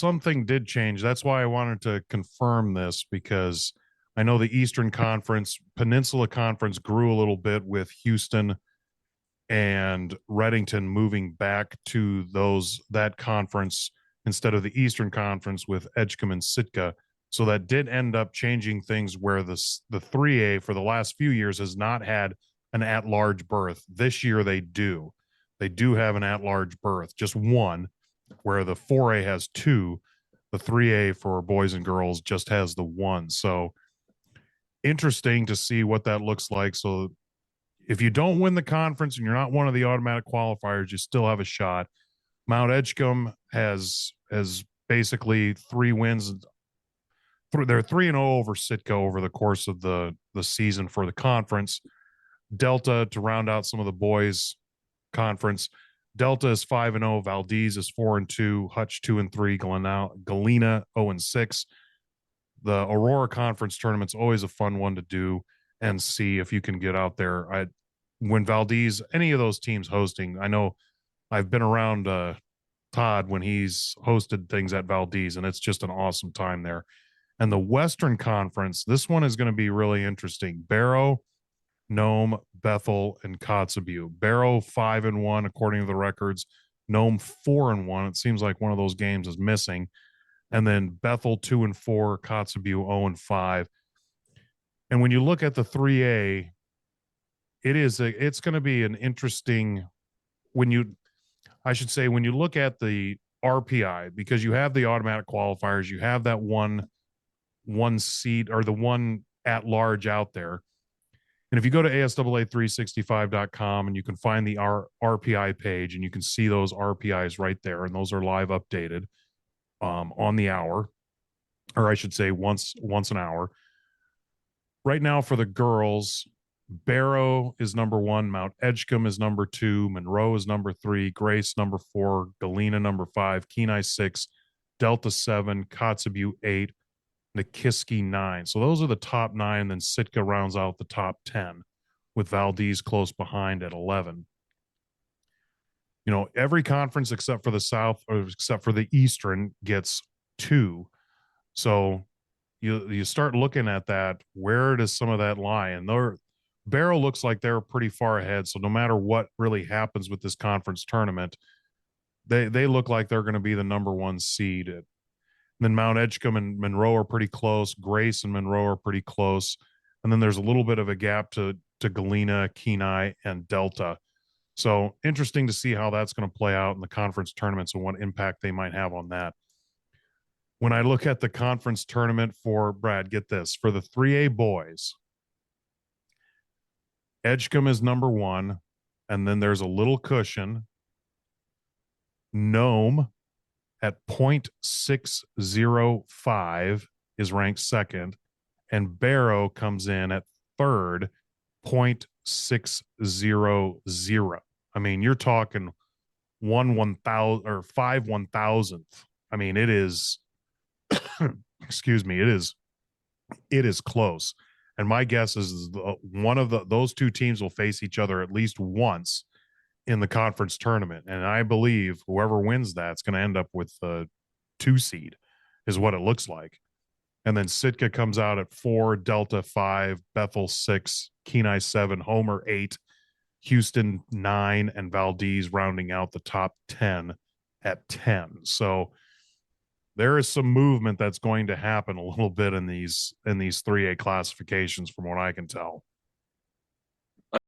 something did change. That's why I wanted to confirm this, because I know the Eastern Conference, Peninsula Conference grew a little bit with Houston and Reddington moving back to that conference instead of the Eastern Conference with Edgecombe and Sitka. So that did end up changing things where the 3A for the last few years has not had an at-large berth. This year they do. They do have an at-large berth, just one, where the 4A has two. The 3A for boys and girls just has the one. So interesting to see what that looks like. So if you don't win the conference and you're not one of the automatic qualifiers, you still have a shot. Mount Edgecombe has basically 3 wins. They're 3-0 over Sitka over the course of the season for the conference. Delta, to round out some of the boys conference, Delta is 5-0, Valdez is 4-2, Hutch 2-3, Galena 0-6. The Aurora Conference tournament's always a fun one to do and see if you can get out there. When Valdez, any of those teams hosting, I know I've been around Todd when he's hosted things at Valdez, and it's just an awesome time there. And the Western Conference, this one is going to be really interesting. Barrow, Nome, Bethel, and Kotzebue. Barrow 5-1 according to the records. Nome 4-1. It seems like one of those games is missing. And then Bethel 2-4, Kotzebue 0-5. And when you look at the 3A, it's going to be an interesting when you look at the RPI, because you have the automatic qualifiers, you have that one seat or the one at large out there. And if you go to ASAA365.com and you can find the RPI page and you can see those RPIs right there, and those are live updated on the hour, or I should say once an hour. Right now for the girls, Barrow is number 1, Mount Edgecombe is number 2, Monroe is number 3, Grace number 4, Galena number 5, Kenai 6, Delta 7, Kotzebue 8, Nikiski 9. So those are the top 9, and then Sitka rounds out the top 10 with Valdez close behind at 11. Every conference except for the South, or except for the Eastern, gets 2. So you start looking at that. Where does some of that lie? And Barrow looks like they're pretty far ahead. So no matter what really happens with this conference tournament, they look like they're going to be the number 1 seed. And then Mount Edgecombe and Monroe are pretty close. Grace and Monroe are pretty close. And then there's a little bit of a gap to Galena, Kenai, and Delta. So interesting to see how that's going to play out in the conference tournaments and what impact they might have on that. When I look at the conference tournament for, Brad, get this, for the 3A boys, Edgecombe is number 1, and then there's a little cushion. Nome at 0.605 is ranked 2nd, and Barrow comes in at 3rd, 0.600. I mean, you're talking 1/1000 or 5/1000th. I mean, it is excuse me, it is close. And my guess is one of those two teams will face each other at least once in the conference tournament. And I believe whoever wins that's going to end up with a 2 seed is what it looks like. And then Sitka comes out at 4, Delta 5, Bethel 6, Kenai 7, Homer 8, Houston 9, and Valdez rounding out the top 10 at 10. So there is some movement that's going to happen a little bit in these 3A classifications from what I can tell.